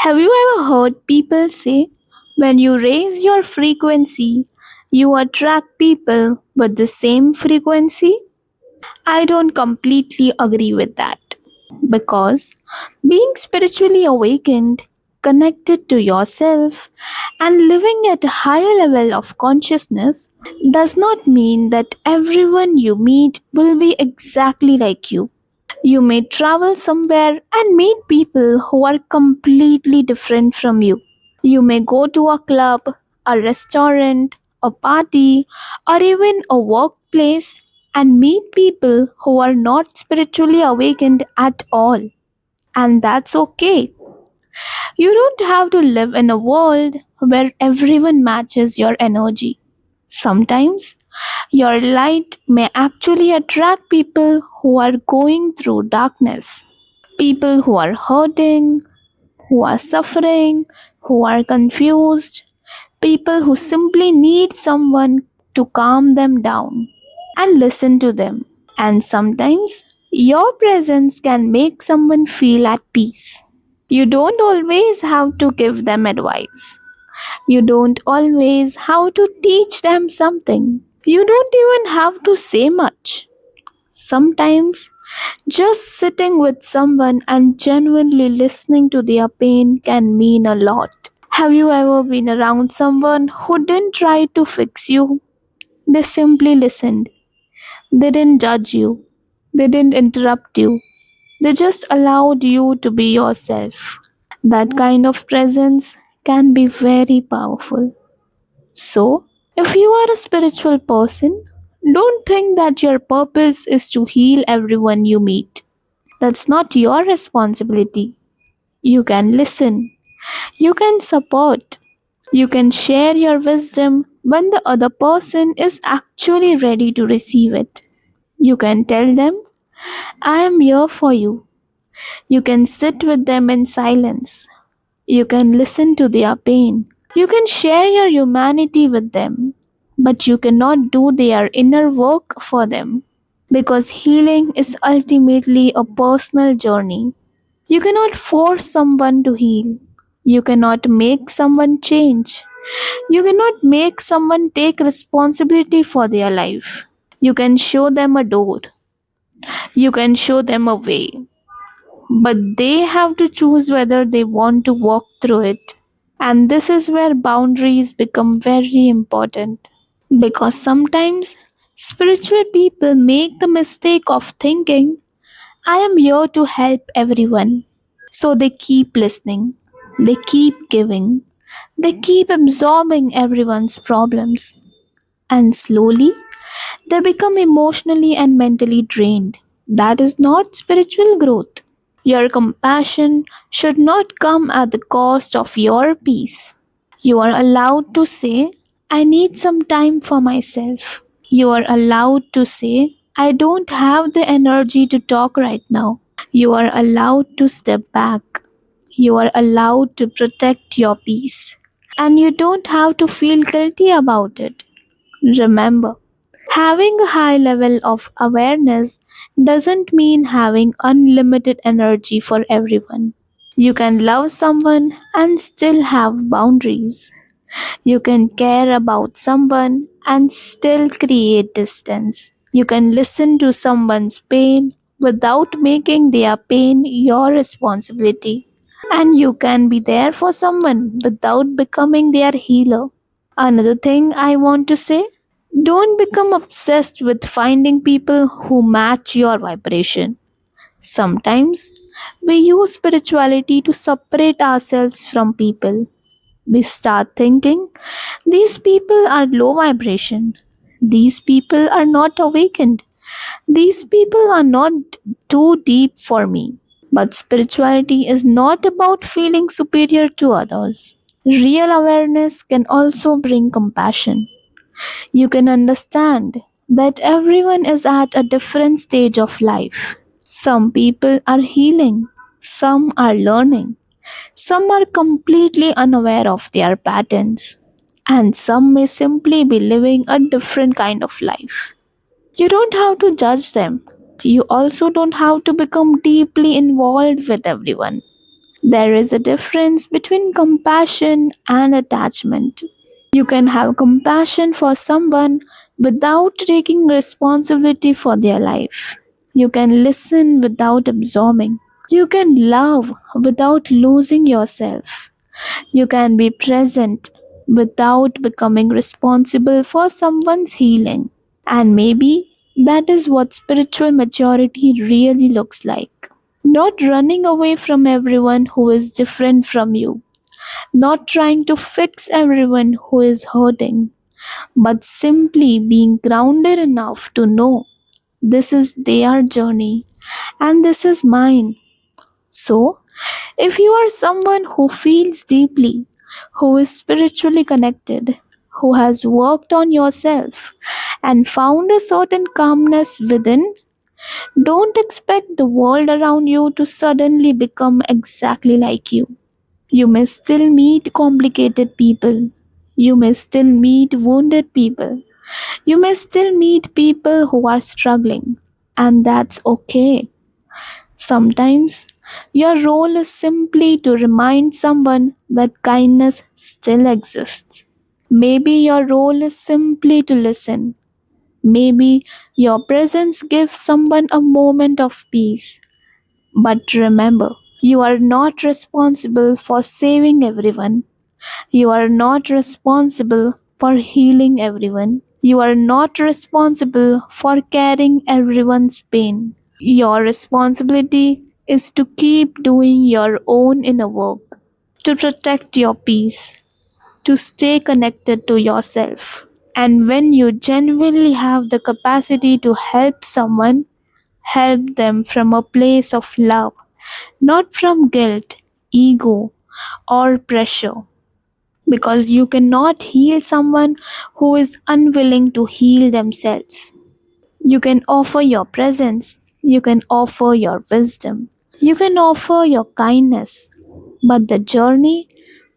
Have you ever heard people say, when you raise your frequency, you attract people with the same frequency? I don't completely agree with that because being spiritually awakened, connected to yourself, and living at a higher level of consciousness does not mean that everyone you meet will be exactly like you. You may travel somewhere and meet people who are completely different from you. You may go to a club, a restaurant, a party, or even a workplace and meet people who are not spiritually awakened at all. And that's okay. You don't have to live in a world where everyone matches your energy. Sometimes your light may actually attract people who are going through darkness, people who are hurting, who are suffering, who are confused, people who simply need someone to calm them down and listen to them. And sometimes your presence can make someone feel at peace. You don't always have to give them advice. You don't always have to teach them something. You don't even have to say much. Sometimes just sitting with someone and genuinely listening to their pain can mean a lot. Have you ever been around someone who didn't try to fix you? They simply listened. They didn't judge you. They didn't interrupt you. They just allowed you to be yourself. That kind of presence can be very powerful. So, if you are a spiritual person, don't think that your purpose is to heal everyone you meet. That's not your responsibility. You can listen, you can support, you can share your wisdom when the other person is actually ready to receive it. You can tell them, I am here for you. You can sit with them in silence. You can listen to their pain. You can share your humanity with them. But you cannot do their inner work for them because healing is ultimately a personal journey. You cannot force someone to heal. You cannot make someone change. You cannot make someone take responsibility for their life. You can show them a door. You can show them a way. But they have to choose whether they want to walk through it. And this is where boundaries become very important. Because sometimes spiritual people make the mistake of thinking, I am here to help everyone. So they keep listening, they keep giving, they keep absorbing everyone's problems. And slowly, they become emotionally and mentally drained. That is not spiritual growth. Your compassion should not come at the cost of your peace. You are allowed to say, I need some time for myself. You are allowed to say, I don't have the energy to talk right now. You are allowed to step back. You are allowed to protect your peace. And you don't have to feel guilty about it. Remember, having a high level of awareness doesn't mean having unlimited energy for everyone. You can love someone and still have boundaries. You can care about someone and still create distance. You can listen to someone's pain without making their pain your responsibility. And you can be there for someone without becoming their healer. Another thing I want to say, don't become obsessed with finding people who match your vibration. Sometimes we use spirituality to separate ourselves from people. We start thinking, these people are low vibration. These people are not awakened. These people are not too deep for me. But spirituality is not about feeling superior to others. Real awareness can also bring compassion. You can understand that everyone is at a different stage of life. Some people are healing, some are learning, some are completely unaware of their patterns, and some may simply be living a different kind of life. You don't have to judge them. You also don't have to become deeply involved with everyone. There is a difference between compassion and attachment. You can have compassion for someone without taking responsibility for their life. You can listen without absorbing. You can love without losing yourself. You can be present without becoming responsible for someone's healing. And maybe that is what spiritual maturity really looks like. Not running away from everyone who is different from you, not trying to fix everyone who is hurting, but simply being grounded enough to know this is their journey and this is mine. So, if you are someone who feels deeply, who is spiritually connected, who has worked on yourself and found a certain calmness within, don't expect the world around you to suddenly become exactly like you. You may still meet complicated people. You may still meet wounded people. You may still meet people who are struggling. And that's okay. Sometimes your role is simply to remind someone that kindness still exists. Maybe your role is simply to listen. Maybe your presence gives someone a moment of peace. But remember, you are not responsible for saving everyone. You are not responsible for healing everyone. You are not responsible for carrying everyone's pain. Your responsibility is to keep doing your own inner work, to protect your peace, to stay connected to yourself. And when you genuinely have the capacity to help someone, help them from a place of love, not from guilt, ego, or pressure. Because you cannot heal someone who is unwilling to heal themselves. You can offer your presence, you can offer your wisdom, you can offer your kindness, but the journey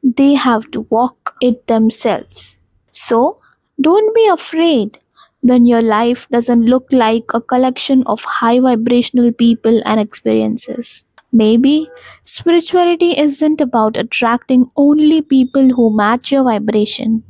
they have to walk it themselves. So, don't be afraid when your life doesn't look like a collection of high vibrational people and experiences. Maybe spirituality isn't about attracting only people who match your vibration.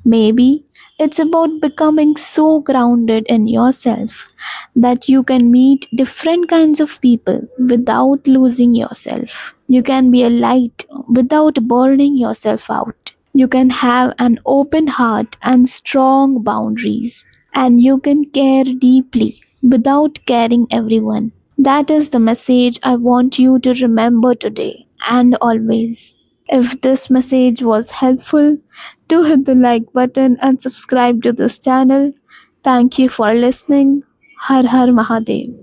Maybe it's about becoming so grounded in yourself that you can meet different kinds of people without losing yourself. You can be a light without burning yourself out. You can have an open heart and strong boundaries. And you can care deeply without caring everyone. That is the message I want you to remember today and always. If this message was helpful, do hit the like button and subscribe to this channel. Thank you for listening. Har Har Mahadev.